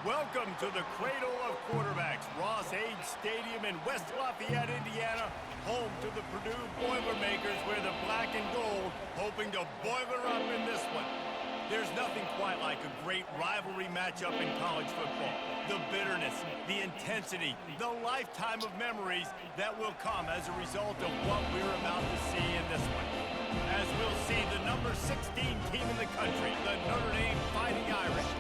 Welcome to the cradle of quarterbacks, Ross-Ade Stadium in West Lafayette, Indiana, home to the Purdue Boilermakers, where the black and gold hoping to boiler up in this one. There's nothing quite like a great rivalry matchup in college football. The bitterness, the intensity, the lifetime of memories that will come as a result of what we're about to see in this one. As we'll see the number 16 team in the country, the Notre Dame Fighting Irish,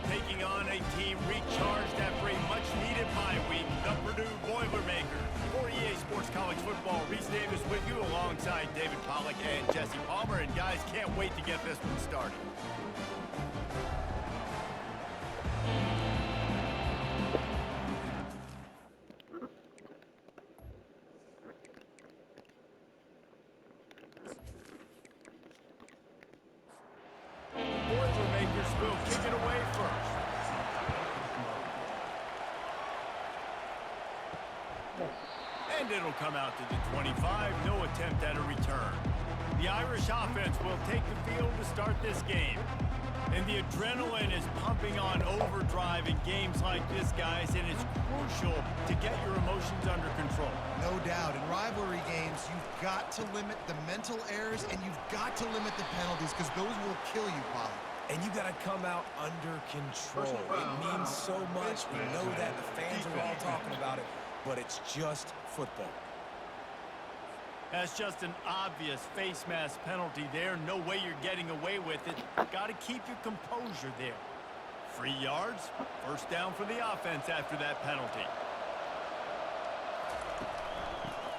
taking on a team recharged after a much-needed bye week, the Purdue Boilermakers. For EA Sports College Football, Reese Davis with you alongside David Pollack and Jesse Palmer. And guys, can't wait to get this one started. Boilermakers will kick it away first. And it'll come out to the 25, no attempt at a return. The Irish offense will take the field to start this game. And the adrenaline is pumping on overdrive in games like this, guys, and it's crucial to get your emotions under control. No doubt. In rivalry games, you've got to limit the mental errors and you've got to limit the penalties because those will kill you, Polly. And you got to come out under control. It means so much. We know that. The fans are all talking about it, but it's just football. That's just an obvious face mask penalty there. No way you're getting away with it. Got to keep your composure there. 3 yards. First down for the offense after that penalty.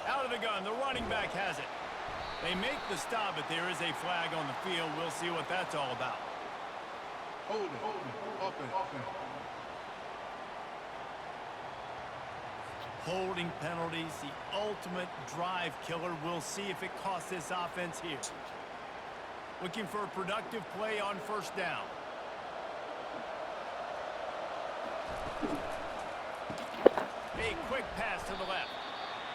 Out of the gun, the running back has it. They make the stop, but there is a flag on the field. We'll see what that's all about. Holding penalties, the ultimate drive killer. We'll see if it costs this offense here. Looking for a productive play on first down. A quick pass to the left.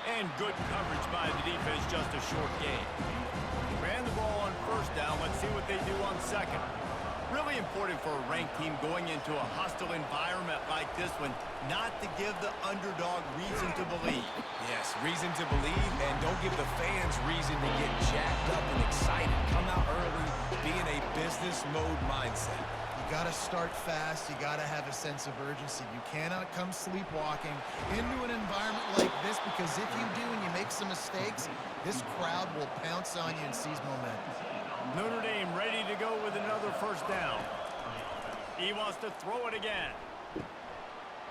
And good coverage by the defense, just a short gain. Ran the ball on first down. Let's see what they do on second. Really important for a ranked team going into a hostile environment like this one, not to give the underdog reason to believe. Yes, reason to believe, and don't give the fans reason to get jacked up and excited. Come out early, be in a business mode mindset. You got to start fast. You got to have a sense of urgency. You cannot come sleepwalking into an environment like this, because if you do and you make some mistakes, this crowd will pounce on you and seize momentum. Notre Dame ready to go with another first down. He wants to throw it again.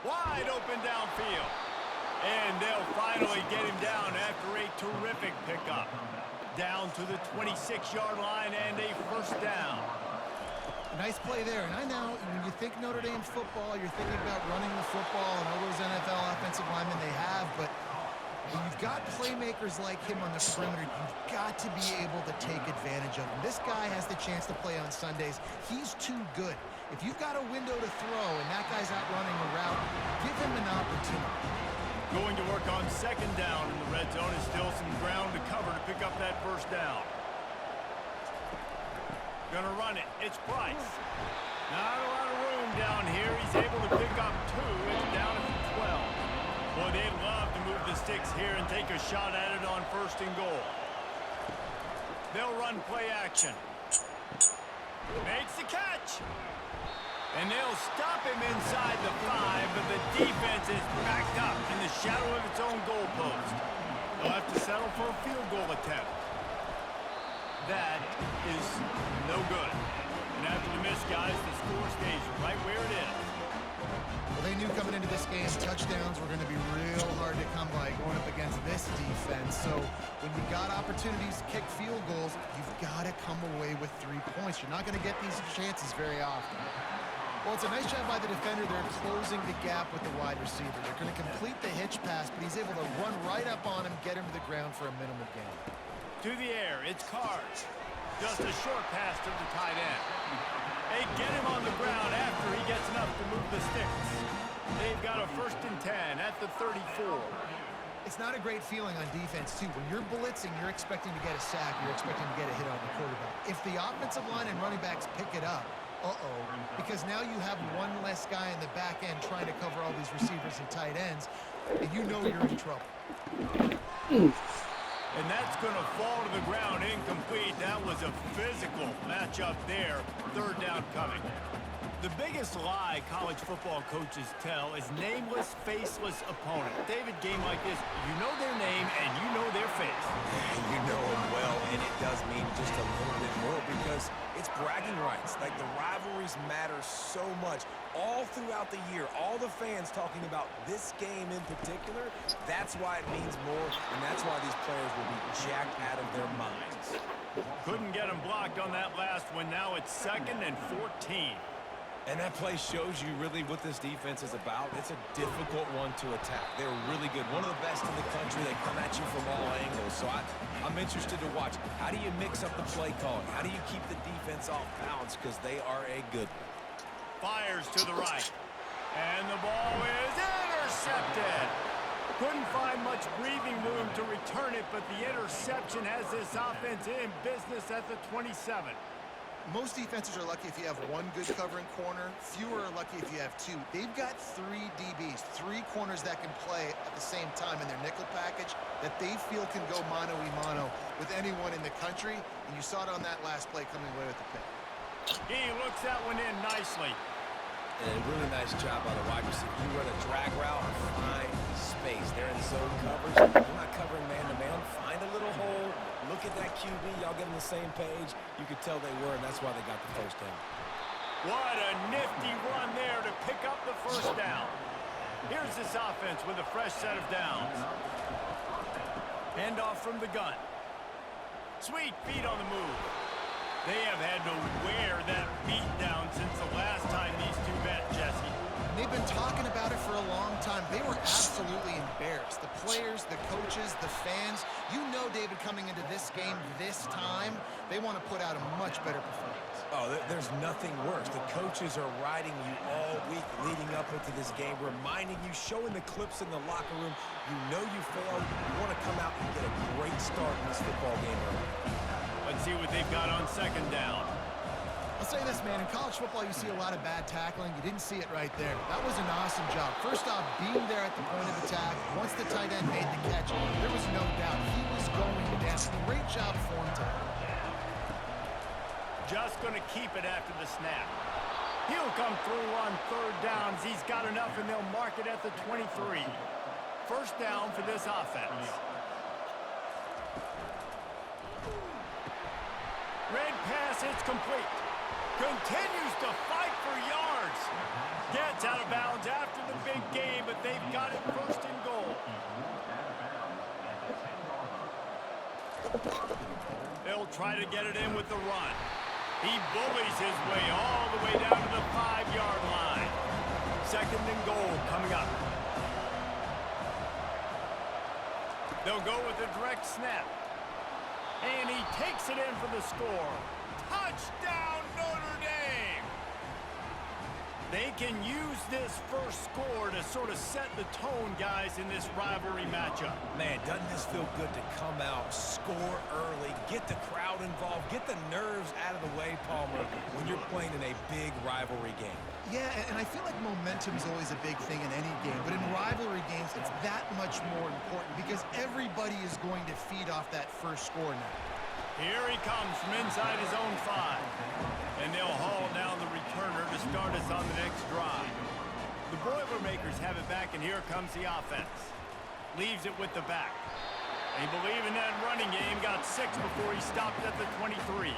Wide open downfield. And they'll finally get him down after a terrific pickup. Down to the 26-yard line and a first down. Nice play there. And I know when you think Notre Dame football, you're thinking about running the football and all those NFL offensive linemen they have, but when you've got playmakers like him on the perimeter, you've got to be able to take advantage of him. This guy has the chance to play on Sundays. He's too good. If you've got a window to throw and that guy's out running a route, give him an opportunity. Going to work on second down in the red zone. Is still some ground to cover to pick up that first down. Gonna run it. It's Price. Not a lot of room down here. He's able to pick up 2. It's down at the 12. Boy, they'd love to move the sticks here and take a shot at it on first and goal. They'll run play action. Makes the catch. And they'll stop him inside the 5, but the defense is backed up in the shadow of its own goalpost. They'll have to settle for a field goal attempt. That is no good. And after the miss, guys, the score stays right where it is. Well, they knew coming into this game, touchdowns were going to be real hard to come by going up against this defense. So when you got opportunities to kick field goals, you've got to come away with 3 points. You're not going to get these chances very often. Well, it's a nice job by the defender. They're closing the gap with the wide receiver. They're going to complete the hitch pass, but he's able to run right up on him, get him to the ground for a minimal gain. To the air, it's Carrs. Just a short pass to the tight end. They get him on the ground after he gets enough to move the sticks. They've got a 1st and 10 at the 34. It's not a great feeling on defense, too. When you're blitzing, you're expecting to get a sack. You're expecting to get a hit on the quarterback. If the offensive line and running backs pick it up, because now you have one less guy in the back end trying to cover all these receivers and tight ends, and you know you're in trouble. And that's going to fall to the ground incomplete. That was a physical matchup there. Third down coming. The biggest lie college football coaches tell is nameless, faceless opponent. David, game like this, you know their name and you know their face. You know them well, and it does mean just a little bit more because it's bragging rights. Like, the rivalries matter so much. All throughout the year, all the fans talking about this game in particular, that's why it means more, and that's why these players will be jacked out of their minds. Couldn't get him blocked on that last one. Now it's 2nd and 14. And that play shows you really what this defense is about. It's a difficult one to attack. They're really good. One of the best in the country. They come at you from all angles. So I'm interested to watch. How do you mix up the play calling? How do you keep the defense off balance? Because they are a good one. Fires to the right. And the ball is intercepted. Couldn't find much breathing room to return it, but the interception has this offense in business at the 27. Most defenses are lucky if you have one good covering corner. Fewer are lucky if you have 2. They've got 3 DBs, 3 corners that can play at the same time in their nickel package that they feel can go mano-a-mano with anyone in the country. And you saw it on that last play coming away with the pick. He looks that one in nicely. And a really nice job by the wide receiver. You run a drag route, find space. They're in zone coverage. You're not covering man-to-man. Find a little hole. Look at that QB. Y'all get on the same page. You could tell they were, and that's why they got the first down. What a nifty run there to pick up the first down. Here's this offense with a fresh set of downs. Handoff from the gun. Sweet feet on the move. They have had to wear that beat down since the last time these two met, Jesse. They've been talking about it for a long time. They were absolutely embarrassed. The players, the coaches, the fans. You know, David, coming into this game this time, they want to put out a much better performance. Oh, there's nothing worse. The coaches are riding you all week leading up into this game, reminding you, showing the clips in the locker room. You know you failed. You want to come out and get a great start in this football game early. Let's see what they've got on second down. I'll say this, man. In college football, you see a lot of bad tackling. You didn't see it right there. That was an awesome job. First off, being there at the point of attack. Once the tight end made the catch, there was no doubt he was going down. Great job for him to. Just going to keep it after the snap. He'll come through on third downs. He's got enough, and they'll mark it at the 23. First down for this offense. Red pass, it's complete. Continues to fight for yards. Gets out of bounds after the big game, but they've got it first and goal. They'll try to get it in with the run. He bullies his way all the way down to the 5-yard line. Second and goal coming up. They'll go with a direct snap. And he takes it in for the score. Touchdown, Notre Dame! They can use this first score to sort of set the tone, guys, in this rivalry matchup. Man, doesn't this feel good to come out, score early, get the crowd involved, get the nerves out of the way, Palmer, when you're playing in a big rivalry game. Yeah, and I feel like momentum is always a big thing in any game, but in rivalry games, it's that much more important because everybody is going to feed off that first score now. Here he comes from inside his own 5. And they'll haul down the returner to start us on the next drive. The Boilermakers have it back, and here comes the offense. Leaves it with the back. They believe in that running game. Got 6 before he stopped at the 23.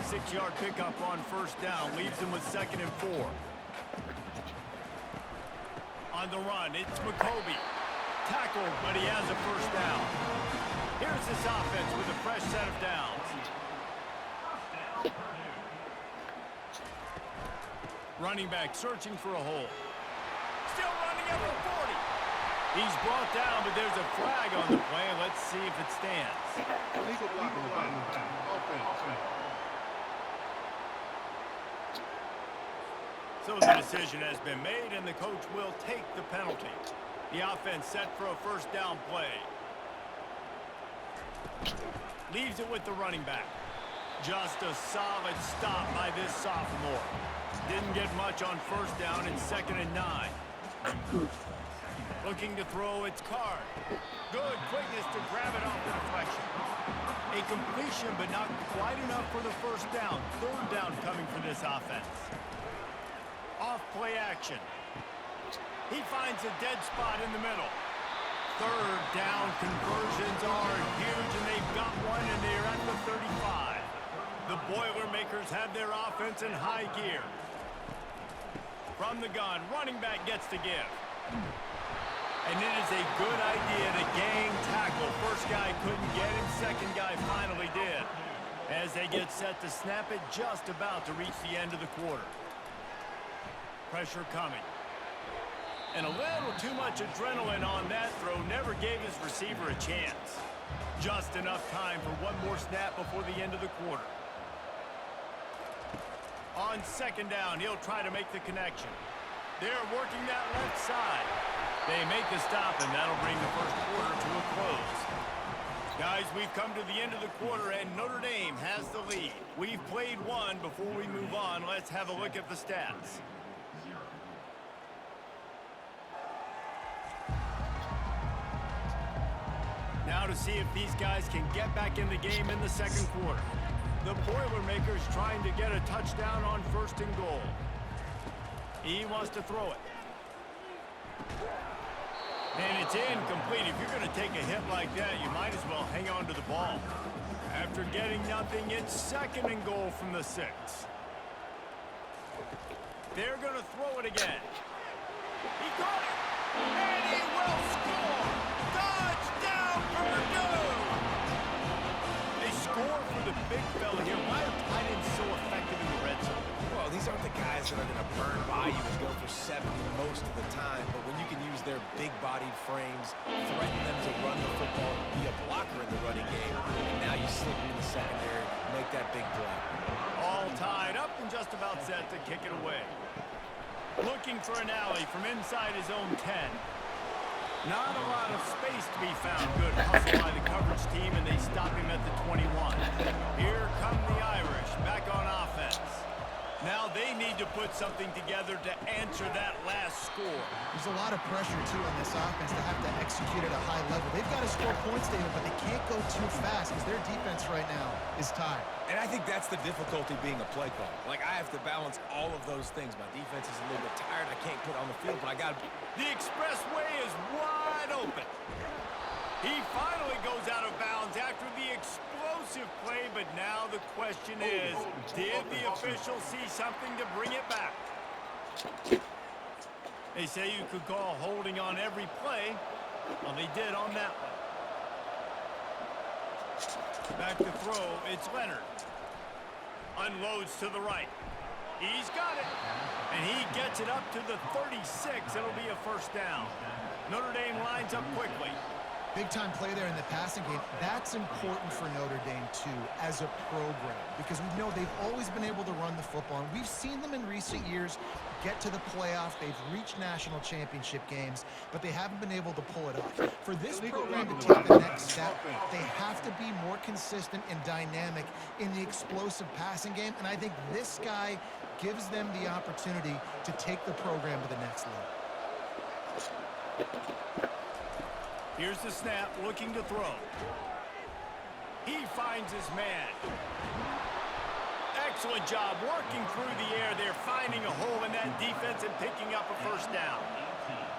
6-yard pickup on first down. Leaves him with second and 4. On the run, it's McCoby. Tackled, but he has a first down. Here's this offense with a fresh set of downs. Running back searching for a hole. Still running up the 40. He's brought down, but there's a flag on the play. Let's see if it stands. Legal block on the back. So the decision has been made, and the coach will take the penalty. The offense set for a first down play. Leaves it with the running back. Just a solid stop by this sophomore. Didn't get much on first down in second and 9. Looking to throw, it's Card. Good quickness to grab it off the deflection. A completion, but not quite enough for the first down. Third down coming for this offense. Off play action. He finds a dead spot in the middle. Third down conversions are huge, and they've got one, and they're at the 35. The Boilermakers have their offense in high gear. From the gun, running back gets to give. And it is a good idea to gang tackle. First guy couldn't get him, second guy finally did. As they get set to snap it, just about to reach the end of the quarter. Pressure coming. And a little too much adrenaline on that throw, never gave his receiver a chance. Just enough time for one more snap before the end of the quarter. On second down, he'll try to make the connection. They're working that left side. They make the stop, and that'll bring the first quarter to a close. Guys, we've come to the end of the quarter, and Notre Dame has the lead. We've played one. Before we move on, let's have a look at the stats. Now to see if these guys can get back in the game in the second quarter. The Boilermakers trying to get a touchdown on first and goal. He wants to throw it. And it's incomplete. If you're going to take a hit like that, you might as well hang on to the ball. After getting nothing, it's second and goal from the 6. They're going to throw it again. He got it. And he will score. Touchdown, Purdue. They score for the big fella here. Why are tight ends so effective in the red zone? Well, these aren't the guys that are going to burn by you and go for 70 most of the time, but when you can use their big-bodied frames, threaten them to run the football, be a blocker in the running game, and now you slip them in the secondary, make that big play. All tied up and just about set to kick it away. Looking for an alley from inside his own 10. Not a lot of space to be found. Good hustle by the coverage team, and they stop him at the 21. Here come the Irish back on offense. Now they need to put something together to answer that last score. There's a lot of pressure, too, on this offense to have to execute at a high level. They've got to score points, David, but they can't go too fast because their defense right now is tied. And I think that's the difficulty being a play caller. Like, I have to balance all of those things. My defense is a little bit tired. I can't put on the field, but I got to... The expressway is wide open. He finally goes out of bounds after the explosive play, but now the question is, did the official see something to bring it back? They say you could call holding on every play. Well, they did on that one. Back to throw, it's Leonard. Unloads to the right. He's got it. And he gets it up to the 36. It'll be a first down. Notre Dame lines up quickly. Big-time play there in the passing game. That's important for Notre Dame, too, as a program, because we know they've always been able to run the football, and we've seen them in recent years get to the playoff. They've reached national championship games, but they haven't been able to pull it off. For this program to take the next step, they have to be more consistent and dynamic in the explosive passing game, and I think this guy gives them the opportunity to take the program to the next level. Here's the snap, looking to throw. He finds his man. Excellent job working through the air there, finding a hole in that defense and picking up a first down.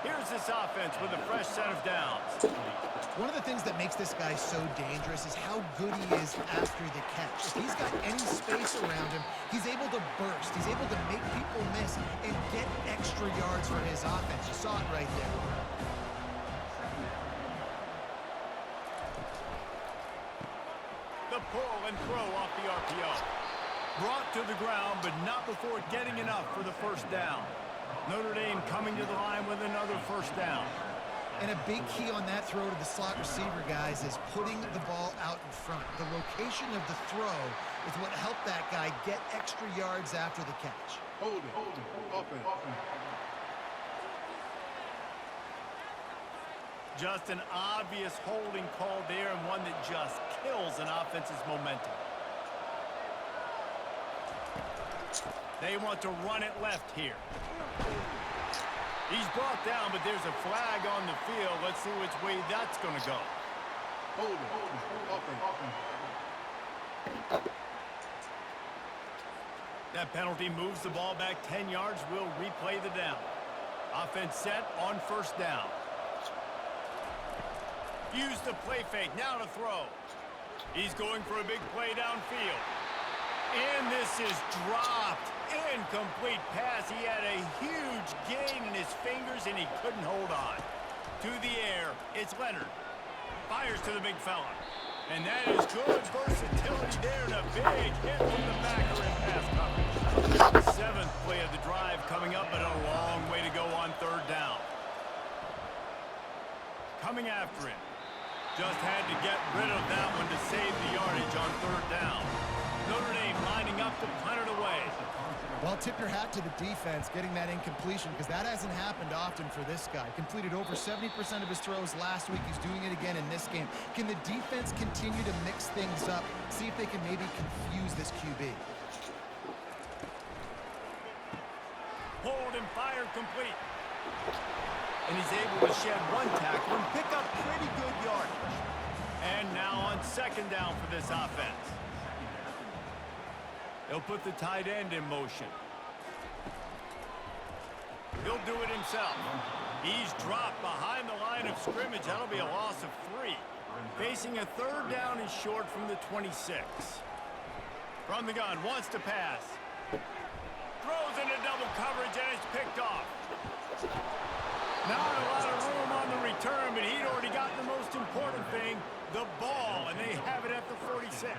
Here's this offense with a fresh set of downs. One of the things that makes this guy so dangerous is how good he is after the catch. If he's got any space around him, he's able to burst. He's able to make people miss and get extra yards for his offense. You saw it right there. The pull and throw off the RPO. Brought to the ground, but not before getting enough for the first down. Notre Dame coming to the line with another first down. And a big key on that throw to the slot receiver, guys, is putting the ball out in front. The location of the throw is what helped that guy get extra yards after the catch. Hold it. Offense. Just an obvious holding call there, and one that just kills an offense's momentum. They want to run it left here. He's brought down, but there's a flag on the field. Let's see which way that's going to go. Hold it. Offense. That penalty moves the ball back 10 yards. We'll replay the down. Offense set on first down. Use the play fake, now to throw. He's going for a big play downfield. And this is dropped. Incomplete pass. He had a huge gain in his fingers, and he couldn't hold on. To the air, it's Leonard. Fires to the big fella. And that is good versatility there, and a big hit from the backer in pass coverage. Seventh play of the drive coming up, but a long way to go on third down. Coming after him. Just had to get rid of that one to save the yardage on third down. Notre Dame lining up to punt it away. Well, tip your hat to the defense getting that incompletion, because that hasn't happened often for this guy. Completed over 70% of his throws last week. He's doing it again in this game. Can the defense continue to mix things up, see if they can maybe confuse this QB? Hold and fire complete. And he's able to shed one tackle and pick up pretty good yardage. And now on second down for this offense. He'll put the tight end in motion. He'll do it himself. He's dropped behind the line of scrimmage. That'll be a loss of 3. Facing a third down and short from the 26. From the gun, wants to pass. throws into double coverage, and it's picked off. Not a lot of room on the return, but he'd already gotten the most important thing, the ball, and they have it at the 46.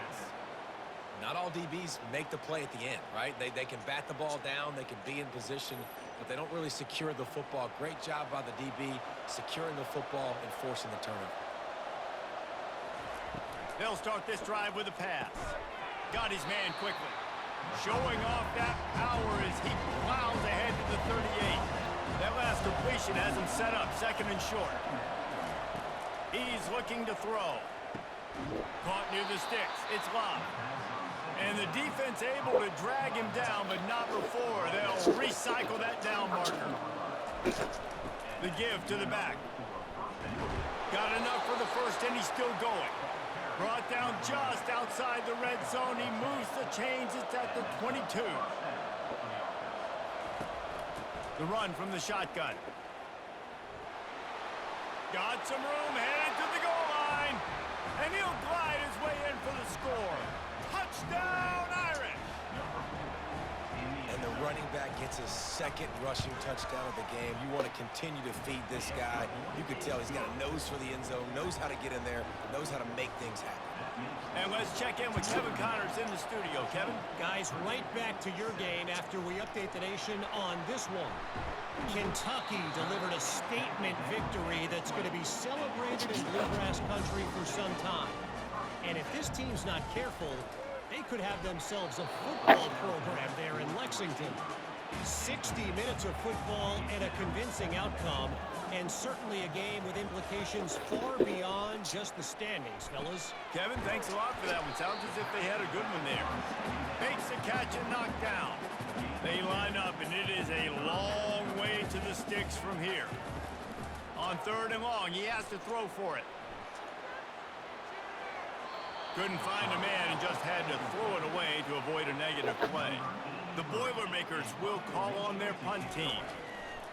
Not all DBs make the play at the end, right? They can bat the ball down, they can be in position, but they don't really secure the football. Great job by the DB securing the football and forcing the turnover. They'll start this drive with a pass. Got his man quickly. Showing off that power as he plows ahead to the 38. That last completion has him set up, second and short. He's looking to throw. Caught near the sticks. It's locked. And the defense able to drag him down, but not before they'll recycle that down marker. The give to the back. Got enough for the first, and he's still going. Brought down just outside the red zone. He moves the chains. It's at the 22. The run from the shotgun. Got some room, headed to the goal line. And he'll glide his way in for the score. Touchdown, Irish! And the running back gets his second rushing touchdown of the game. You want to continue to feed this guy. You can tell he's got a nose for the end zone, knows how to get in there, knows how to make things happen. And let's check in with Kevin Connors in the studio. Kevin? Guys, right back to your game after we update the nation on this one. Kentucky delivered a statement victory that's going to be celebrated in Bluegrass country for some time. And if this team's not careful, they could have themselves a football program there in Lexington. 60 minutes of football and a convincing outcome, and certainly a game with implications far beyond just the standings, fellas. Kevin, thanks a lot for that one. Sounds as if they had a good one there. Makes the catch and knocked down. They line up, and it is a long way to the sticks from here. On third and long, he has to throw for it. Couldn't find a man and just had to throw it away to avoid a negative play. The Boilermakers will call on their punt team.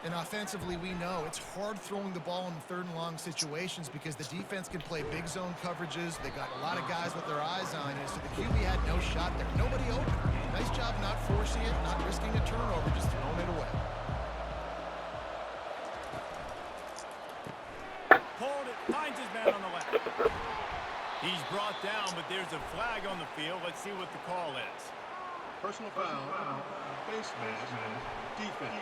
And offensively, we know it's hard throwing the ball in third and long situations because the defense can play big zone coverages. They got a lot of guys with their eyes on it, so the QB had no shot there. Nobody open. Nice job not forcing it, not risking a turnover, just throwing it away. Pulled it, finds his man on the left. He's brought down, but there's a flag on the field. Let's see what the call is. Personal foul. Face mask. Defense.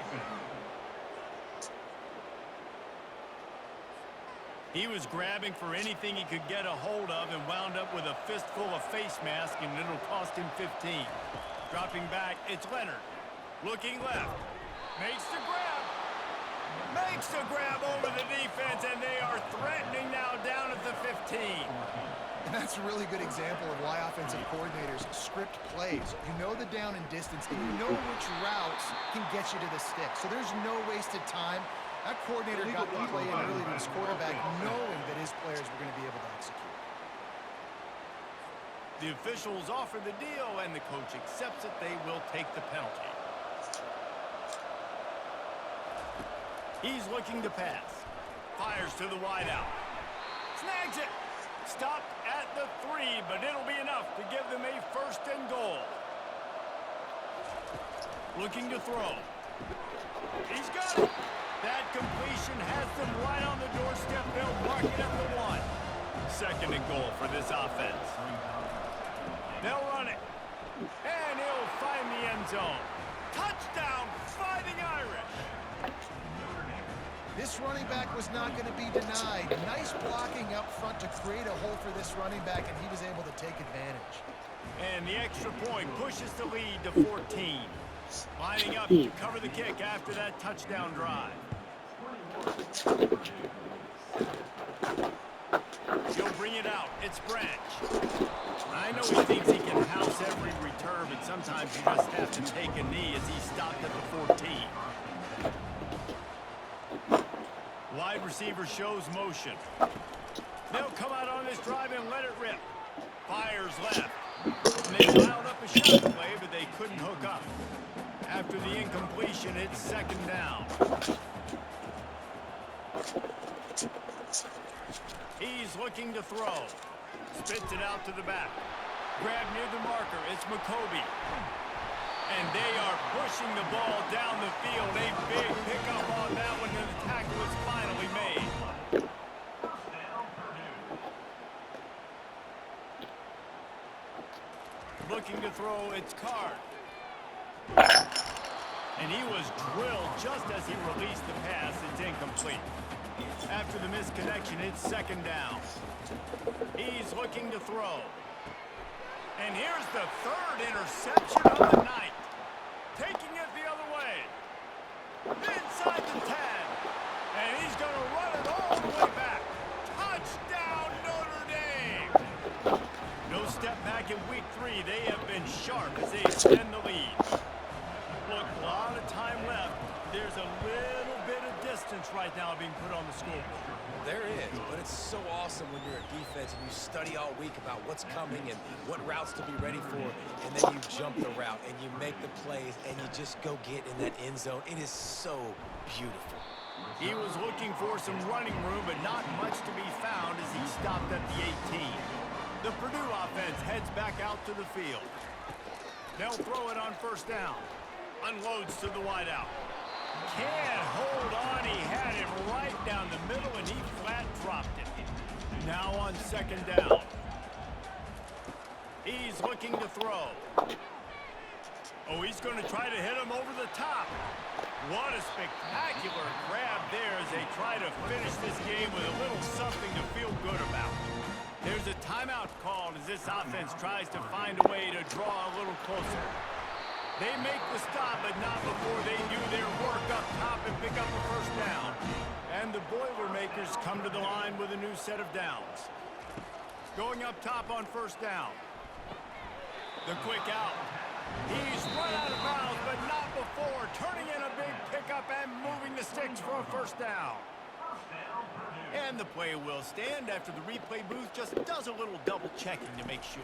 He was grabbing for anything he could get a hold of and wound up with a fistful of face mask, and it'll cost him 15. Dropping back, it's Leonard. Looking left. Makes the grab. Makes the grab over the defense, and they are threatening now down at the 15. And that's a really good example of why offensive coordinators script plays. You know the down and distance, and you know which routes can get you to the stick. So there's no wasted time. That coordinator got the play in early to his quarterback, knowing that his players were going to be able to execute. The officials offer the deal, and the coach accepts it. They will take the penalty. He's looking to pass. Fires to the wideout. Snags it. Stopped at the 3, but it'll be enough to give them a first and goal. Looking to throw. He's got it. That completion has them right on the doorstep. They'll mark it at the 1. Second and goal for this offense. They'll run it. And he'll find the end zone. Touchdown, Fighting Irish. This running back was not going to be denied. Nice blocking up front to create a hole for this running back, and he was able to take advantage. And the extra point pushes the lead to 14. Lining up to cover the kick after that touchdown drive. He'll bring it out. It's Branch. I know he thinks he can house every return, but sometimes you just have to take a knee as he stopped at the 14. Wide receiver shows motion. They'll come out on this drive and let it rip. Fires left. And they dialed up a shot play, but they couldn't hook up. After the incompletion, it's second down. He's looking to throw. Spits it out to the back. Grab near the marker. It's McCoby. And they are pushing the ball down the field. A big pickup on that one, and the tackle is finally made. Looking to throw, it's Card. And he was drilled just as he released the pass. It's incomplete. After the misconnection, it's second down. He's looking to throw. And here's the third interception of the night. Taking it the other way. Inside the 10. And he's going to run it all the way back. Touchdown, Notre Dame. No step back in week 3. They have been sharp as they extend the lead. Look, a lot of time left. There's a little bit of distance right now being put on the scoreboard. There is, but it's so awesome when you're a defense and you study all week about what's coming and what routes to be ready for, and then you jump the route and you make the plays and you just go get in that end zone. It is so beautiful. He was looking for some running room, but not much to be found as he stopped at the 18. The Purdue offense heads back out to the field. They'll throw it on first down. Unloads to the wideout. Can't hold on. He had it right down the middle, and he flat dropped it. Now on second down. He's looking to throw. Oh, he's going to try to hit him over the top. What a spectacular grab there as they try to finish this game with a little something to feel good about. There's a timeout called as this offense tries to find a way to draw a little closer. They make the stop, but not before they do their work up top and pick up a first down. And the Boilermakers come to the line with a new set of downs. Going up top on first down. The quick out. He's run out of bounds, but not before. Turning in a big pickup and moving the sticks for a first down. And the play will stand after the replay booth just does a little double checking to make sure.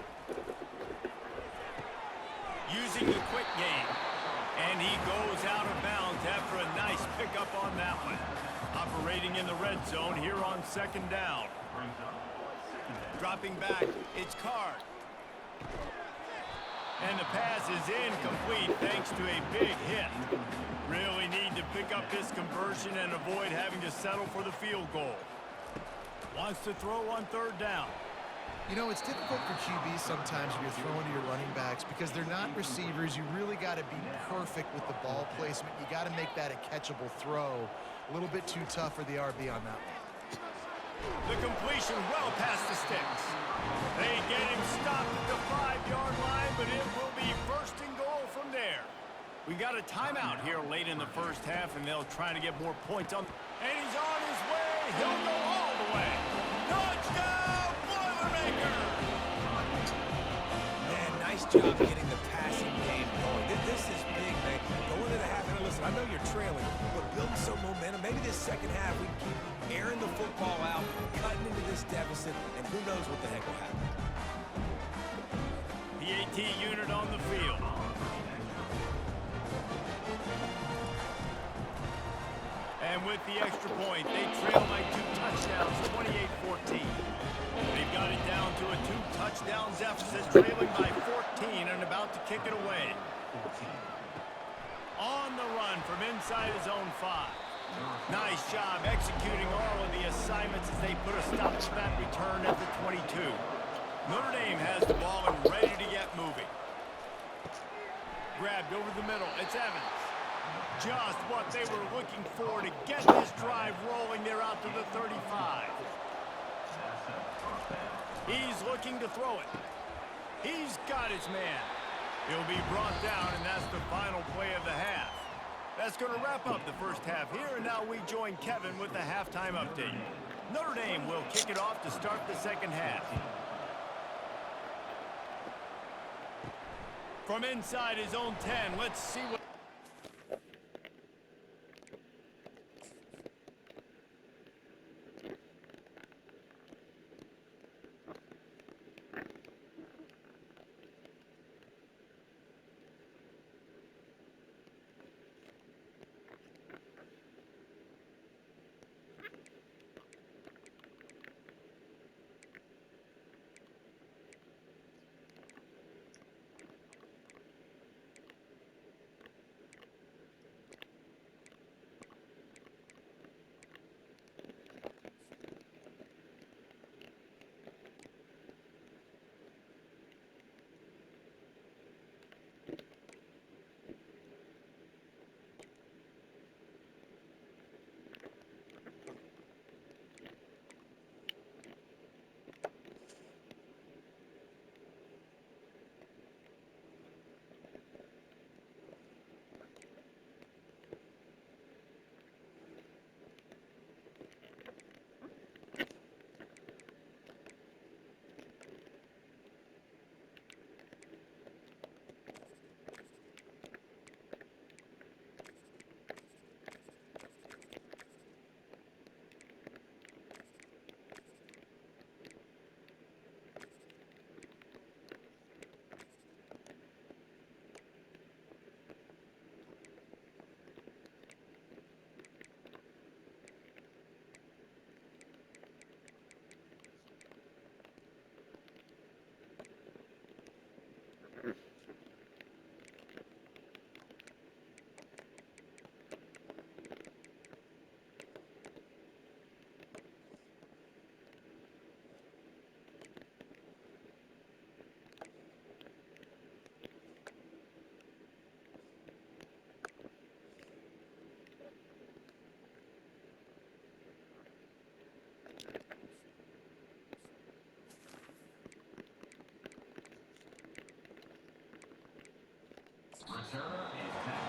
Using the quick game. And he goes out of bounds after a nice pickup on that one. Operating in the red zone here on second down. Dropping back, it's Card. And the pass is incomplete thanks to a big hit. Really need to pick up this conversion and avoid having to settle for the field goal. Wants to throw on third down. You know, it's difficult for QBs sometimes when you're throwing to your running backs because they're not receivers. You really got to be perfect with the ball placement. You got to make that a catchable throw. A little bit too tough for the RB on that one. The completion well past the sticks. They get him stopped at the 5-yard line, but it will be first and goal from there. We got a timeout here late in the first half, and they'll try to get more points on. And he's on his way. He'll go all the way. Touchdown, Boilermakers! Man, nice job getting the passing game going. This is big, man. Going to the half, and listen, I know you're trailing, but building some momentum. Maybe this second half we can keep airing the football out, cutting into this deficit, and who knows what the heck will happen. The AT unit on the field. And with the extra point, they trail by 2 touchdowns, 28-14. They've got it down to a 2-touchdown deficit, trailing by 14 and about to kick it away. On the run from inside his own 5. Nice job executing all of the assignments as they put a stop to that return at the 22. Notre Dame has the ball and ready to get moving. Grabbed over the middle. It's Evans. Just what they were looking for to get this drive rolling. They're out to the 35. He's looking to throw it. He's got his man. He'll be brought down, and that's the final play of the half. That's going to wrap up the first half here, and now we join Kevin with the halftime update. Notre Dame will kick it off to start the second half. From inside his own 10, let's see what...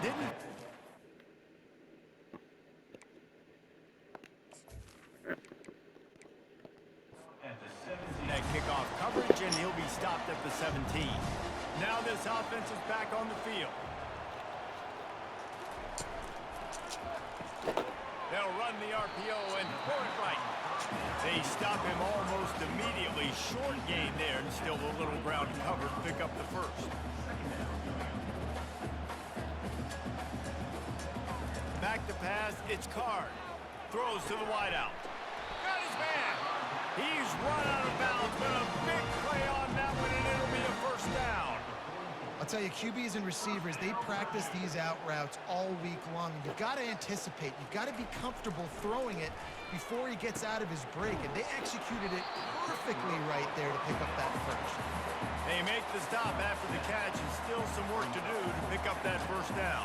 Didn't that kickoff coverage, and he'll be stopped at the 17. Now this offense is back on the field. They'll run the RPO and throw it right. They stop him almost immediately. Short gain there, and still a little ground covered to pick up the first. Back to pass, it's Card. Throws to the wideout. Got his man. He's run out of bounds, but a big play on that one, and it'll be a first down. I'll tell you, QBs and receivers, they practice these out routes all week long. You've got to anticipate. You've got to be comfortable throwing it before he gets out of his break, and they executed it perfectly right there to pick up that first. They make the stop after the catch, and still some work to do to pick up that first down.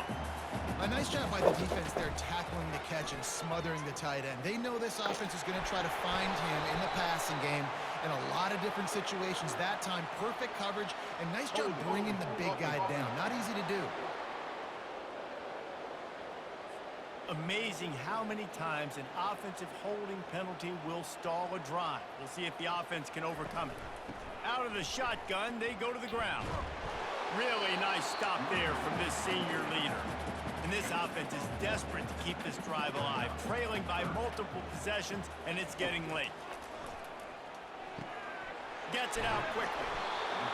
A nice job by the defense there tackling the catch and smothering the tight end. They know this offense is going to try to find him in the passing game in a lot of different situations. That time, perfect coverage, and nice job bringing the big guy down. Not easy to do. Amazing how many times an offensive holding penalty will stall a drive. We'll see if the offense can overcome it. Out of the shotgun, they go to the ground. Really nice stop there from this senior leader. And this offense is desperate to keep this drive alive, trailing by multiple possessions, and it's getting late. Gets it out quickly.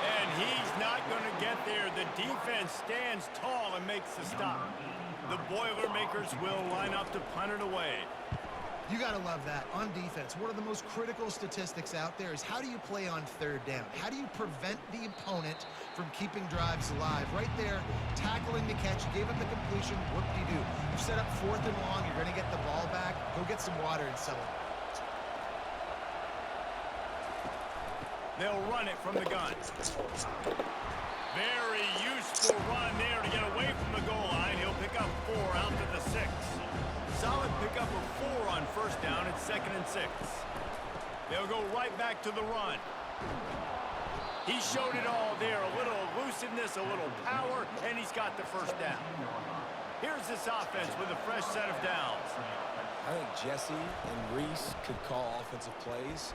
And he's not going to get there. The defense stands tall and makes the stop. The Boilermakers will line up to punt it away. You got to love that. On defense, one of the most critical statistics out there is how do you play on third down? How do you prevent the opponent from keeping drives alive? Right there, tackling the catch. You gave up the completion. Whoop-de-doo. You set up 4th and long. You're going to get the ball back. Go get some water and sell it. They'll run it from the gun. Very useful run there to get away from the goal line. He'll pick up 4 out to the 6. Solid pickup of 4 on first down. It's 2nd and 6. They'll go right back to the run. He showed it all there. A little elusiveness, a little power, and he's got the first down. Here's this offense with a fresh set of downs. I think Jesse and Reese could call offensive plays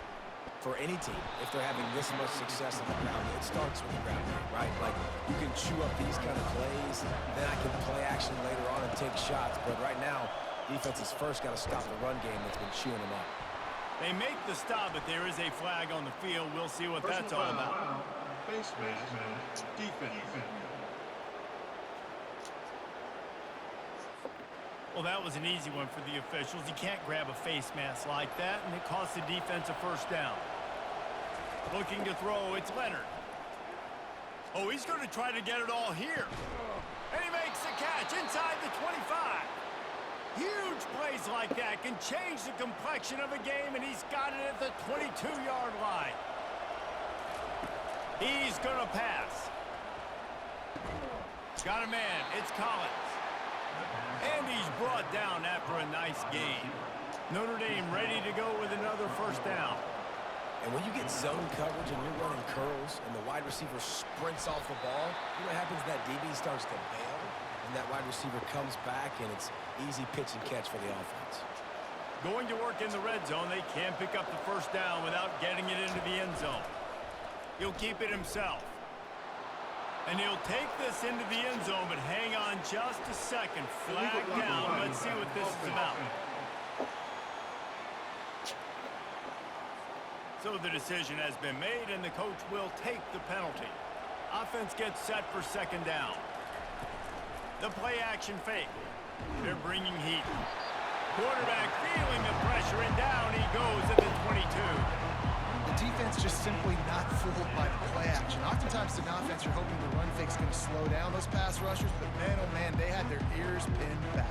for any team if they're having this much success on the ground. It starts with the ground game, right? Like, you can chew up these kind of plays, then I can play action later on and take shots. But right now, defense has first got to stop the run game that's been chewing them up. They make the stop, but there is a flag on the field. We'll see what that's all about. Face mask, defense. Well, that was an easy one for the officials. You can't grab a face mask like that, and it costs the defense a first down. Looking to throw, it's Leonard. Oh, he's going to try to get it all here. And he makes the catch inside the 25. Huge plays like that can change the complexion of a game, and he's got it at the 22-yard line. He's going to pass. Got a man. It's Collins. And he's brought down after a nice gain. Notre Dame ready to go with another first down. And when you get zone coverage and you're running curls and the wide receiver sprints off the ball, you know what happens? That DB starts to bail, and that wide receiver comes back, and it's easy pitch and catch for the offense. Going to work in the red zone, they can pick up the first down without getting it into the end zone. He'll keep it himself. And he'll take this into the end zone, but hang on just a second. Flag down. Let's see what this is about. So the decision has been made, and the coach will take the penalty. Offense gets set for second down. The play action fake. They're bringing heat. Quarterback feeling the pressure, and down he goes at the 22. The defense just simply not fooled by the play action. Oftentimes, in offense, you're hoping the run fake's going to slow down those pass rushers, but man, oh man, they had their ears pinned back.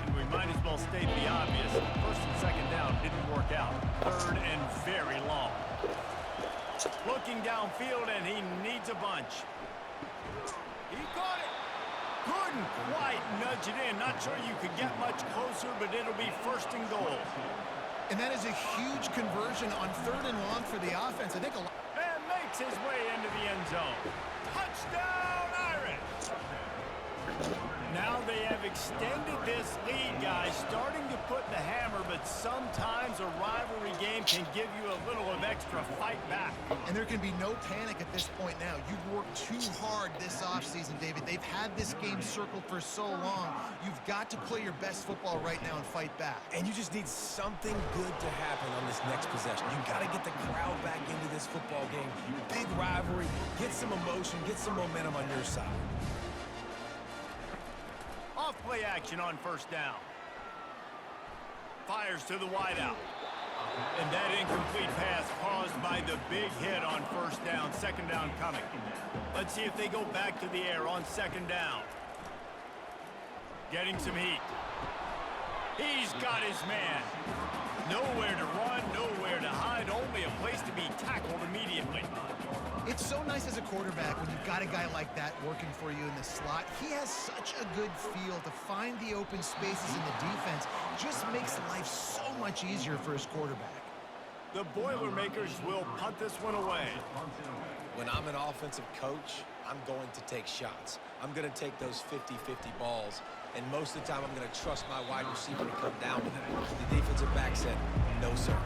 And we might as well state the obvious. First and second down didn't work out. Third and very long. Looking downfield, and he needs a bunch. He caught it. Couldn't quite nudge it in. Not sure you could get much closer, but it'll be first and goal. And that is a huge conversion on 3rd and long for the offense. I think a lot. And make makes his way into the end zone. Touchdown, Irish! Now they have extended this lead, guys, starting to put the hammer, but sometimes a rivalry game can give you a little of extra fight back. And there can be no panic at this point now. You've worked too hard this offseason, David. They've had this game circled for so long. You've got to play your best football right now and fight back. And you just need something good to happen on this next possession. You got to get the crowd back into this football game. Big rivalry. Get some emotion. Get some momentum on your side. Off-play action on first down. Fires to the wideout. And that incomplete pass caused by the big hit on first down. Second down coming. Let's see if they go back to the air on second down. Getting some heat. He's got his man. Nowhere to run, nowhere to hide, only a place to be tackled immediately. It's so nice as a quarterback when you've got a guy like that working for you in the slot. He has such a good feel to find the open spaces in the defense. Just makes life so much easier for his quarterback. The Boilermakers will punt this one away. When I'm an offensive coach, I'm going to take shots. I'm going to take those 50-50 balls, and most of the time I'm going to trust my wide receiver to come down with it. The defensive back said, no, sir.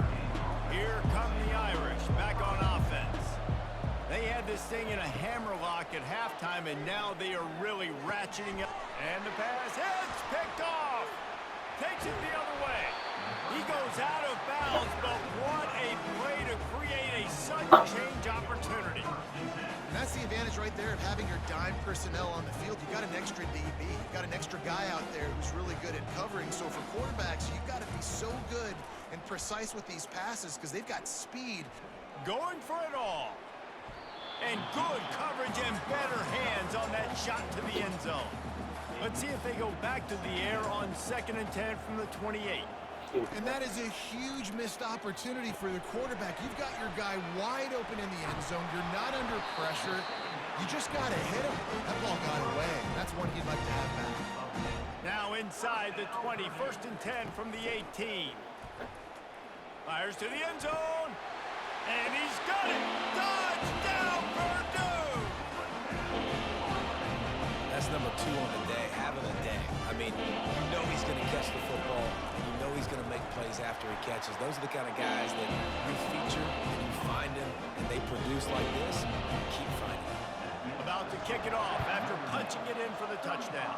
Here come the Irish, back on offense. They had this thing in a hammerlock at halftime, and now they are really ratcheting up. And the pass hits, picked off. Takes it the other way. He goes out of bounds, but what a play to create a sudden change opportunity. And that's the advantage right there of having your dime personnel on the field. You've got an extra DB. You've got an extra guy out there who's really good at covering. So for quarterbacks, you've got to be so good and precise with these passes because they've got speed. Going for it all. And good coverage and better hands on that shot to the end zone. Let's see if they go back to the air on 2nd and 10 from the 28. And that is a huge missed opportunity for the quarterback. You've got your guy wide open in the end zone. You're not under pressure. You just got to hit him. That ball got away. That's one he'd like to have back. Now inside the 20, 1st and 10 from the 18. Fires to the end zone. And he's got it. Touchdown, Purdue! That's number 2 on the day, having a day. I mean, you know he's going to catch the football, and you know he's going to make plays after he catches. Those are the kind of guys that you feature, and you find them, and they produce like this. Keep finding them. About to kick it off after punching it in for the touchdown.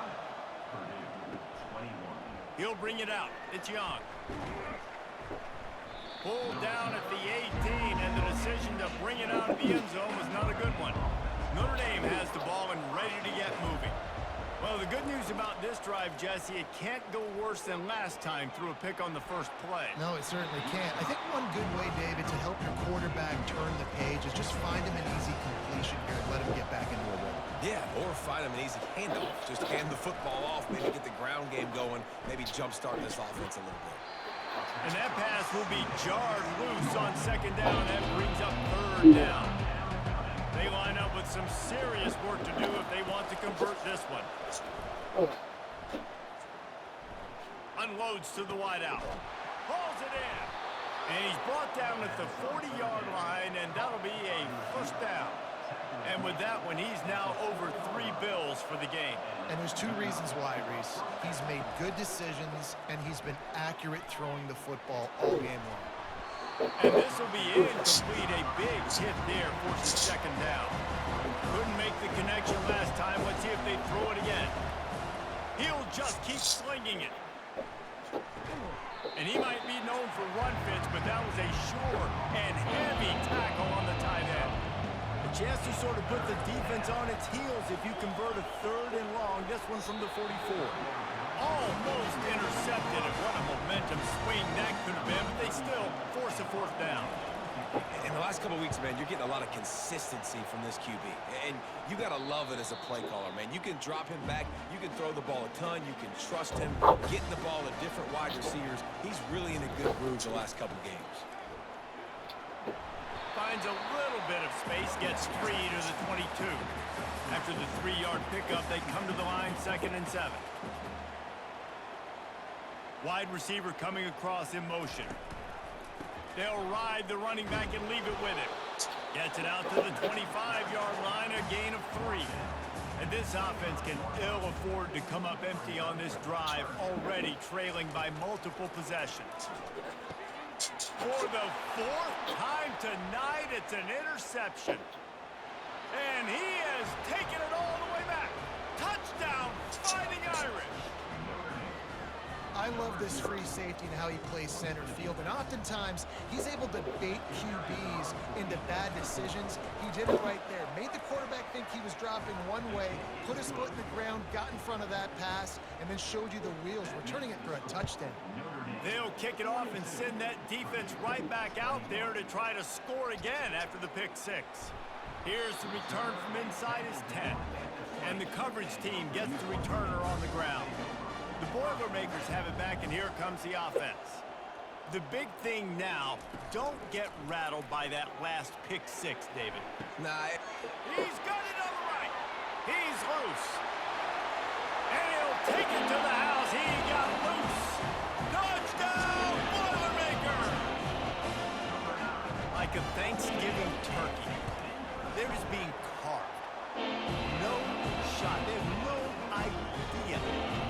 He'll bring it out. It's Young. Pulled down at the 18, and the decision to bring it out of the end zone was not a good one. Notre Dame has the ball and ready to get moving. Well, the good news about this drive, Jesse, it can't go worse than last time through a pick on the first play. No, it certainly can't. I think one good way, David, to help your quarterback turn the page is just find him an easy completion here and let him get back into a rhythm. Yeah, or find him an easy handoff. Just hand the football off, maybe get the ground game going, maybe jumpstart this offense a little bit. And that pass will be jarred loose on 2nd down. That brings up 3rd down. They line up with some serious work to do if they want to convert this one. Unloads to the wideout. Hauls it in. And he's brought down at the 40-yard line, and that'll be a 1st down. And with that one, he's now over 3 bills for the game. And there's 2 reasons why, Reese. He's made good decisions, and he's been accurate throwing the football all game long. And this will be incomplete. A big hit there forces 2nd down. Couldn't make the connection last time. Let's see if they throw it again. He'll just keep slinging it. And he might be known for run fits, but that was a sure and heavy tackle on the tight end. A chance to sort of put the defense on its heels if you convert a 3rd and long. This one from the 44. Almost intercepted, and what a momentum swing that could have been, but they still force a 4th down. In the last couple of weeks, man, you're getting a lot of consistency from this QB. And you got to love it as a play caller, man. You can drop him back. You can throw the ball a ton. You can trust him getting the ball to different wide receivers. He's really in a good groove the last couple games. Finds a little bit of space, gets free to the 22. After the 3-yard pickup, they come to the line, 2nd and 7. Wide receiver coming across in motion. They'll ride the running back and leave it with him. Gets it out to the 25-yard line, a gain of 3. And this offense can ill afford to come up empty on this drive, already trailing by multiple possessions. For the 4th time tonight, it's an interception. And he has taken it all the way back. Touchdown, Fighting Irish. I love this free safety and how he plays center field, and oftentimes he's able to bait QBs into bad decisions. He did it right there. Made the quarterback think he was dropping one way, put his foot in the ground, got in front of that pass, and then showed you the wheels, returning it for a touchdown. They'll kick it off and send that defense right back out there to try to score again after the pick 6. Here's the return from inside his 10. And the coverage team gets the returner on the ground. The Boilermakers have it back, and here comes the offense. The big thing now, don't get rattled by that last pick 6, David. Nah. He's got it on the right. He's loose. And he'll take it to the house. He got loose. Touchdown, Boilermakers! Like a Thanksgiving turkey, they're just being carved. No shot. They have no idea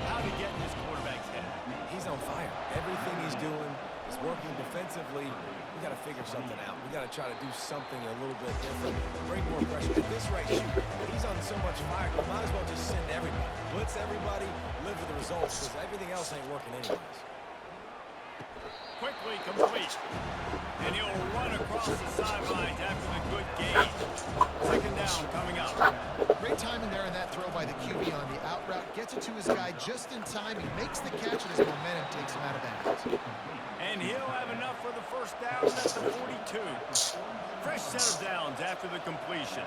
how to get in this quarterback's head. He's on fire. Everything he's doing is working defensively. We got to figure something out. We got to try to do something a little bit different. Bring more pressure. At this rate, shoot, he's on so much fire. We might as well just send everybody. Blitz everybody, live with the results, because everything else ain't working anyways. Quickly complete. And he'll run across the sidelines after the good gain. 2nd down coming up. Great timing there in that throw by the QB on the out route. Gets it to his guy just in time. He makes the catch, and his momentum takes him out of bounds. And he'll have enough for the 1st down at the 42. Fresh set of downs after the completion.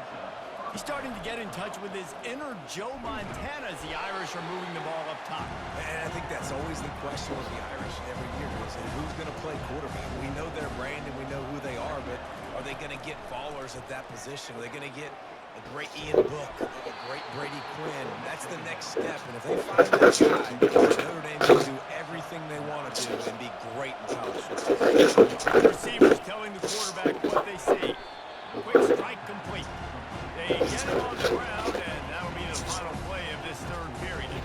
He's starting to get in touch with his inner Joe Montana as the Irish are moving the ball up top. And I think that's always the question with the Irish every year is who's going to play quarterback. We know their brand and we know who they are, but are they going to get ballers at that position? Are they going to get a great Ian Book, a great Brady Quinn? That's the next step. And if they find that guy, Notre Dame will do everything they want to do and be great in college football. Receivers telling the quarterback what they see. Quick strike complete. They get him on the ground, and that'll be the final play of this 3rd period.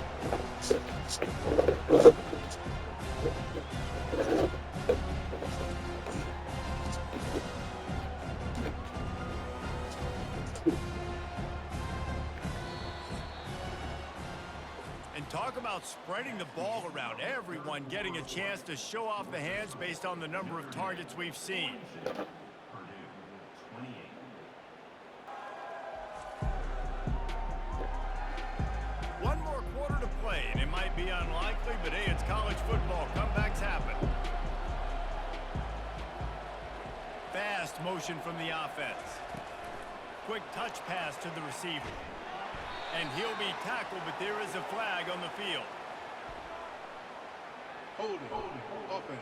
And talk about spreading the ball around. Everyone getting a chance to show off the hands based on the number of targets we've seen. One more quarter to play, and it might be unlikely, but hey, it's college football. Comebacks happen. Fast motion from the offense. Quick touch pass to the receiver. And he'll be tackled, but there is a flag on the field. Holding. Offense.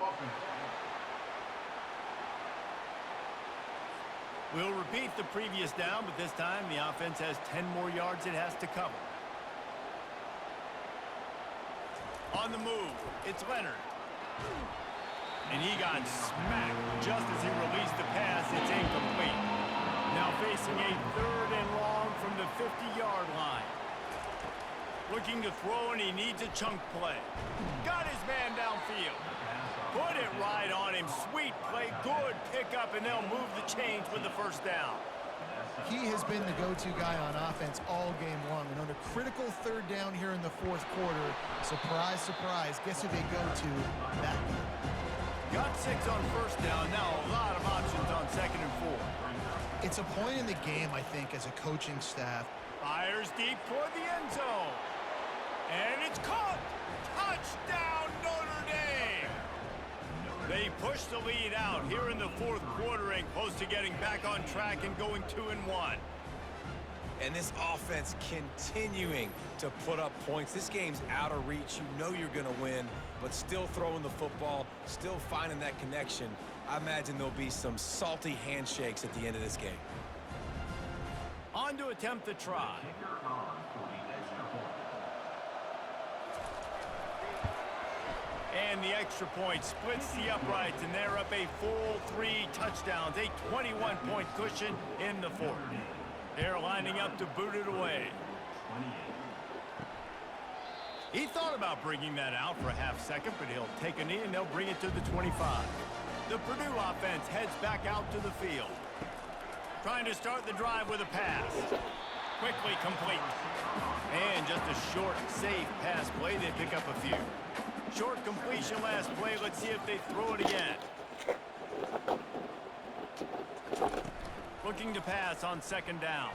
We'll repeat the previous down, but this time the offense has 10 more yards it has to cover. On the move, it's Leonard. And he got smacked just as he released the pass. It's incomplete. Now facing a 3rd and long from the 50-yard line. Looking to throw, and he needs a chunk play. Got his man downfield. Put it right on him. Sweet play, good pickup, and they'll move the chains with the 1st down. He has been the go-to guy on offense all game long. And on a critical 3rd down here in the 4th quarter, surprise, surprise, guess who they go to? That guy. Got 6 on 1st down. Now a lot of options on 2nd and 4. It's a point in the game, I think, as a coaching staff. Fires deep toward the end zone. And it's caught. Touchdown, Notre Dame. They push the lead out here in the 4th quarter and close to getting back on track and going 2-1. And this offense continuing to put up points. This game's out of reach. You know you're going to win, but still throwing the football, still finding that connection. I imagine there'll be some salty handshakes at the end of this game. On to attempt the try. And the extra point splits the uprights, and they're up a full 3 touchdowns, a 21-point cushion in the fourth. They're lining up to boot it away. He thought about bringing that out for a half second, but he'll take a knee and they'll bring it to the 25. The Purdue offense heads back out to the field. Trying to start the drive with a pass. Quickly complete. And just a short, safe pass play. They pick up a few. Short completion last play. Let's see if they throw it again. Looking to pass on second down.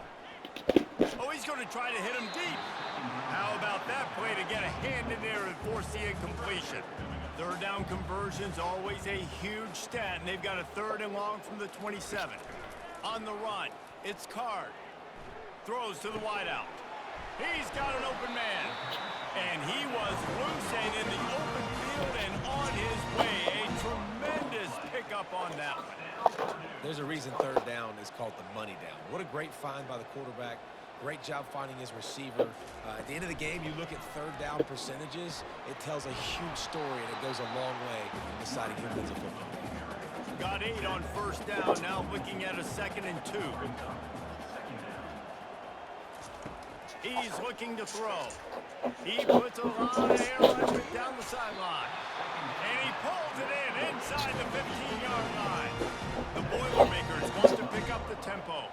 Oh, he's going to try to hit him deep. How about that play to get a hand in there and force the incompletion? Third down conversion's always a huge stat, and they've got a 3rd and long from the 27. On the run, it's Card. Throws to the wideout. He's got an open man. And he was loose and in the open field and on his way. A tremendous pickup on that one. There's a reason 3rd down is called the money down. What a great find by the quarterback. Great job finding his receiver. At the end of the game, you look at 3rd down percentages. It tells a huge story, and it goes a long way in deciding who wins a football game. Got 8 on 1st down. Now looking at a 2nd and 2. He's looking to throw. He puts a lot of air on it down the sideline. And he pulls it in inside the 15-yard line. The Boilermakers want to pick up the tempo.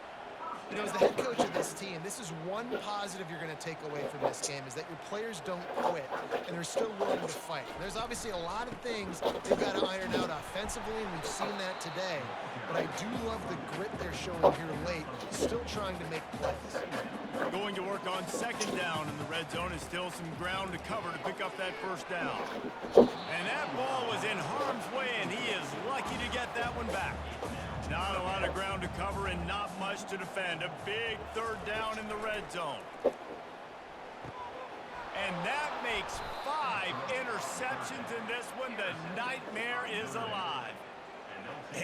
You know, as the head coach of this team, this is one positive you're going to take away from this game, is that your players don't quit, and they're still willing to fight. There's obviously a lot of things they've got to iron out offensively, and we've seen that today. But I do love the grit they're showing here late, still trying to make plays. Going to work on 2nd down, and the red zone is still some ground to cover to pick up that 1st down. And that ball was in harm's way, and he is lucky to get that one back. Not a lot of ground to cover and not much to defend. A big 3rd down in the red zone. And that makes 5 interceptions in this one. The nightmare is alive.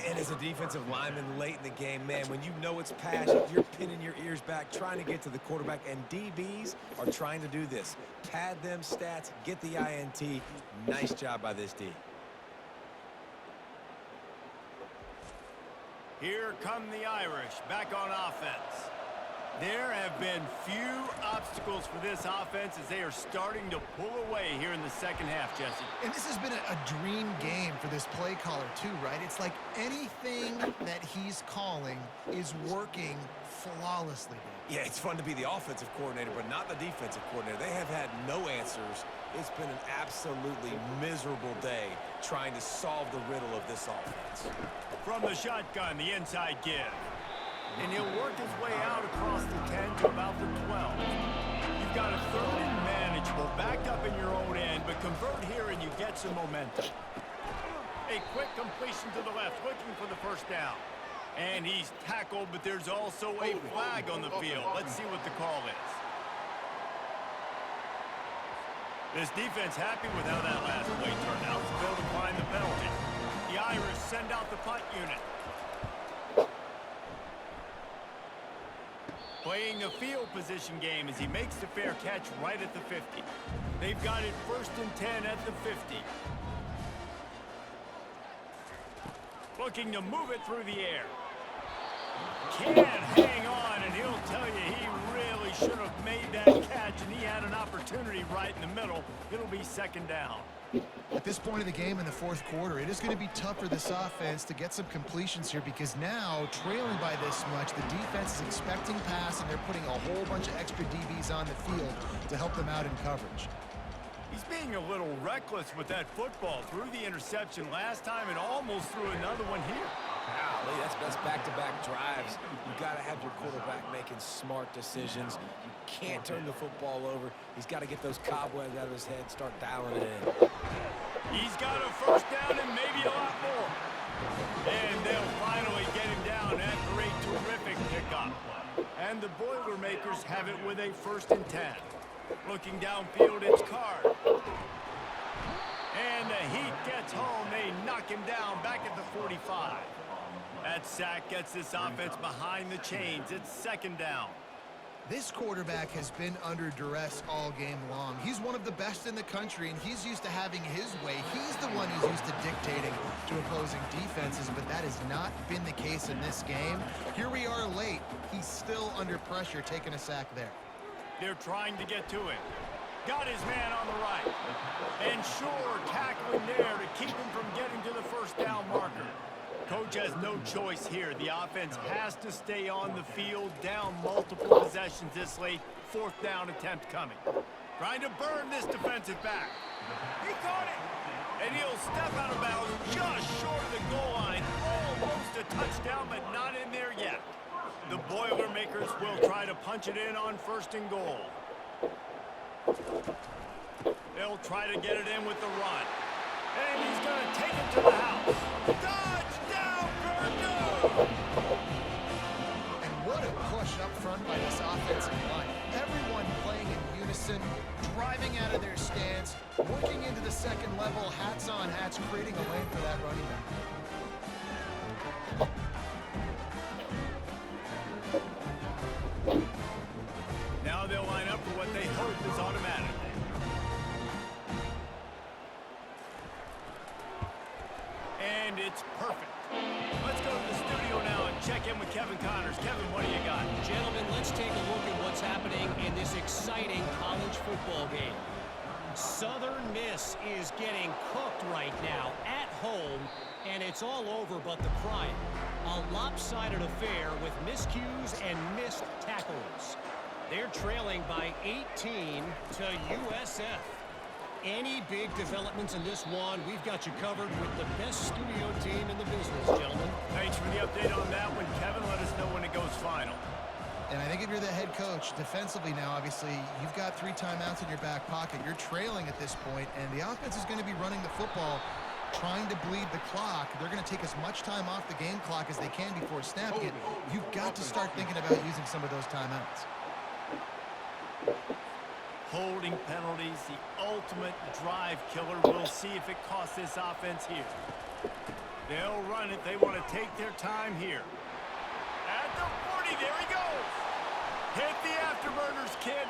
And as a defensive lineman late in the game, man, when you know it's passion, you're pinning your ears back, trying to get to the quarterback, and DBs are trying to do this. Pad them stats, get the INT. Nice job by this D. Here come the Irish back on offense. There have been few obstacles for this offense as they are starting to pull away here in the 2nd half, Jesse. And this has been a dream game for this play caller too, right? It's like anything that he's calling is working flawlessly. Yeah, it's fun to be the offensive coordinator, but not the defensive coordinator. They have had no answers. It's been an absolutely miserable day trying to solve the riddle of this offense. From the shotgun, the inside give. And he'll work his way out across the 10 to about the 12. You've got a 3rd and manageable, backed up in your own end, but convert here and you get some momentum. A quick completion to the left, looking for the 1st down. And he's tackled, but there's also a flag on the field. Let's see what the call is. This defense happy with how that last play turned out, so they'll decline the penalty. The Irish send out the punt unit. Playing a field position game as he makes the fair catch right at the 50. They've got it 1st and 10 at the 50. Looking to move it through the air. Can't hang on, and he'll tell you he really should have made that catch, and he had an opportunity right in the middle. It'll be 2nd down. At this point of the game in the 4th quarter, it is going to be tough for this offense to get some completions here, because now, trailing by this much, the defense is expecting pass, and they're putting a whole bunch of extra DBs on the field to help them out in coverage. He's being a little reckless with that football. Threw the interception last time and almost threw another one here. Golly, that's back-to-back drives. You got to have your quarterback making smart decisions. You can't turn the football over. He's got to get those cobwebs out of his head, start dialing it in. He's got a 1st down and maybe a lot more. And they'll finally get him down after a terrific pickup. And the Boilermakers have it with a 1st and 10. Looking downfield, it's Card. And the Heat gets home. They knock him down back at the 45. That sack gets this offense behind the chains. It's 2nd down. This quarterback has been under duress all game long. He's one of the best in the country, and he's used to having his way. He's the one who's used to dictating to opposing defenses, but that has not been the case in this game. Here we are late. He's still under pressure, taking a sack there. They're trying to get to him. Got his man on the right. And sure, tackling there to keep him from getting to the first down marker. Coach has no choice here. The offense has to stay on the field, down multiple possessions this late. Fourth down attempt coming. Trying to burn this defensive back. He caught it. And he'll step out of bounds just short of the goal line. Almost a touchdown, but not in there yet. The Boilermakers will try to punch it in on first and goal. They'll try to get it in with the run. And he's going to take it to the house. Touchdown, Purdue! And what a push up front by this offensive line. Everyone playing in unison, driving out of their stance, working into the second level, hats on hats, creating a lane for that running back. Now they'll line up for what they hope is automatic. And it's perfect. Let's go to the studio now and check in with Kevin Connors. Kevin, what do you got? Gentlemen, let's take a look at what's happening in this exciting college football game. Southern Miss is getting cooked right now at home, and it's all over but the crying. A lopsided affair with miscues and missed tackles. They're trailing by 18 to USF. Any big developments in this one, we've got you covered with the best studio team in the business, gentlemen. Thanks for the update on that one, Kevin. Let us know when it goes final. And I think if you're the head coach, defensively now, obviously, you've got 3 timeouts in your back pocket. You're trailing at this point, and the offense is going to be running the football, trying to bleed the clock. They're going to take as much time off the game clock as they can before snapping it. You've got to start thinking about using some of those timeouts. Holding penalties, the ultimate drive killer. We'll see if it costs this offense here. They'll run it. They want to take their time here. At the 40, there he goes. Hit the afterburners, kid.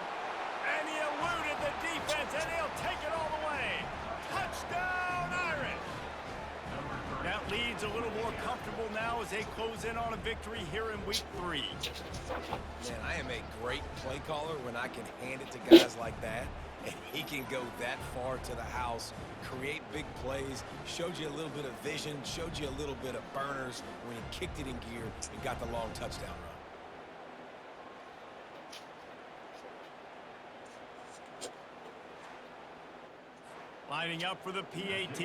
And he eluded the defense, and he'll take it all the way. Touchdown, Irish. That lead's a little more comfortable now as they close in on a victory here in week 3. Man, I am a great play caller when I can hand it to guys like that, and he can go that far to the house, create big plays, showed you a little bit of vision, showed you a little bit of burners when he kicked it in gear and got the long touchdown run. Lining up for the PAT.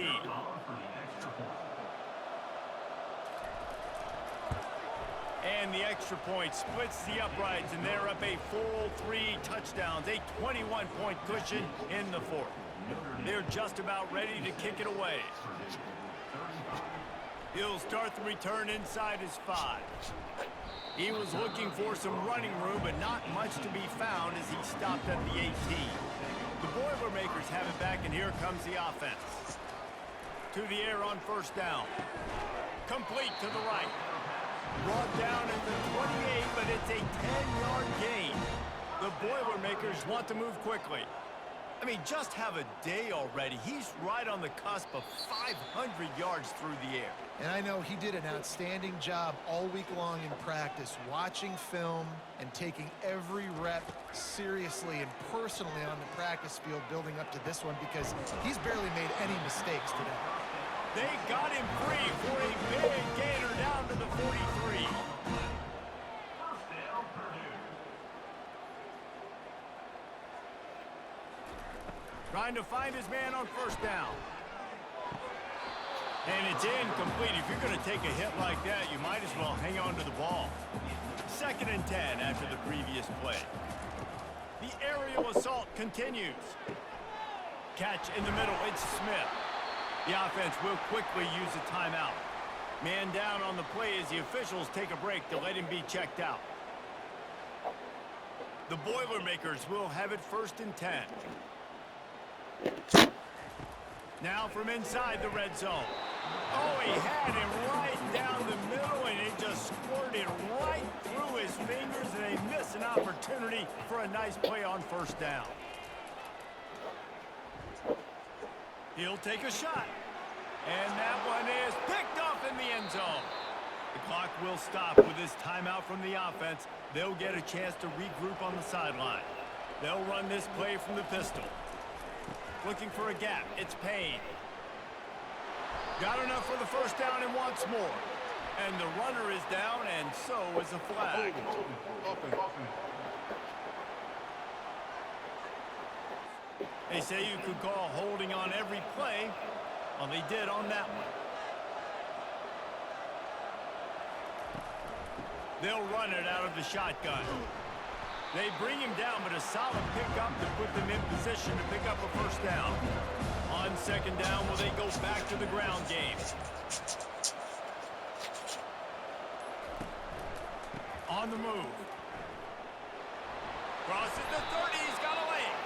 And the extra point splits the uprights, and they're up a full 3 touchdowns, a 21-point cushion in the 4th. They're just about ready to kick it away. He'll start the return inside his 5. He was looking for some running room, but not much to be found as he stopped at the 18. The Boilermakers have it back, and here comes the offense. To the air on first down. Complete to the right. Brought down at the 28, but it's a 10-yard gain. The Boilermakers want to move quickly. I mean, just have a day already. He's right on the cusp of 500 yards through the air. And I know he did an outstanding job all week long in practice, watching film and taking every rep seriously and personally on the practice field building up to this one, because he's barely made any mistakes today. They got him free for a big gainer down to the 43. Trying to find his man on first down. And it's incomplete. If you're going to take a hit like that, you might as well hang on to the ball. 2nd and 10 after the previous play. The aerial assault continues. Catch in the middle. It's Smith. The offense will quickly use a timeout. Man down on the play as the officials take a break to let him be checked out. The Boilermakers will have it 1st and 10. Now from inside the red zone. Oh, he had him right down the middle, and it just squirted right through his fingers, and they miss an opportunity for a nice play on first down. He'll take a shot. And that one is picked off in the end zone. The clock will stop with this timeout from the offense. They'll get a chance to regroup on the sideline. They'll run this play from the pistol. Looking for a gap. It's Payne. Got enough for the first down and wants more. And the runner is down, and so is a flag. Offense. They say you could call holding on every play. Well, they did on that one. They'll run it out of the shotgun. They bring him down, but a solid pickup to put them in position to pick up a first down. On second down, will they go back to the ground game? On the move. Crosses the 30, he's got a lane.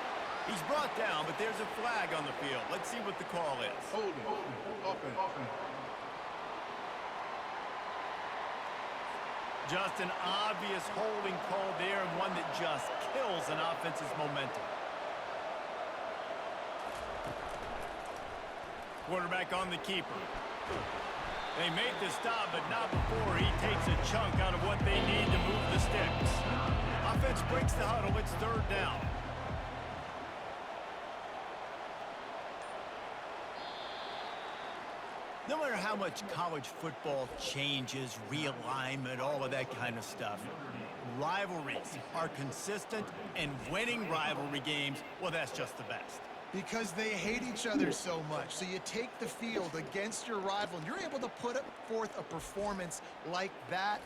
He's brought down, but there's a flag on the field. Let's see what the call is. Holding. Offense. Just an obvious holding call there, and one that just kills an offense's momentum. Quarterback on the keeper. They make the stop, but not before he takes a chunk out of what they need to move the sticks. Offense breaks the huddle. It's third down. No matter how much college football changes, realignment, all of that kind of stuff, rivalries are consistent, and winning rivalry games, well, that's just the best. Because they hate each other so much. So you take the field against your rival, and you're able to put forth a performance like that.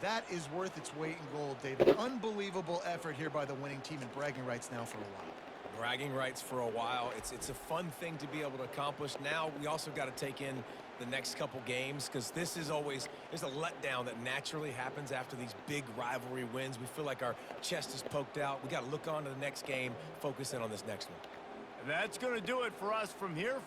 That is worth its weight in gold, David. Unbelievable effort here by the winning team, and bragging rights now for a while. Bragging rights for a while. It's a fun thing to be able to accomplish. Now we also got to take in the next couple games, because this is always, there's a letdown that naturally happens after these big rivalry wins. We feel like our chest is poked out. We got to look on to the next game, focus in on this next one. That's going to do it for us from here.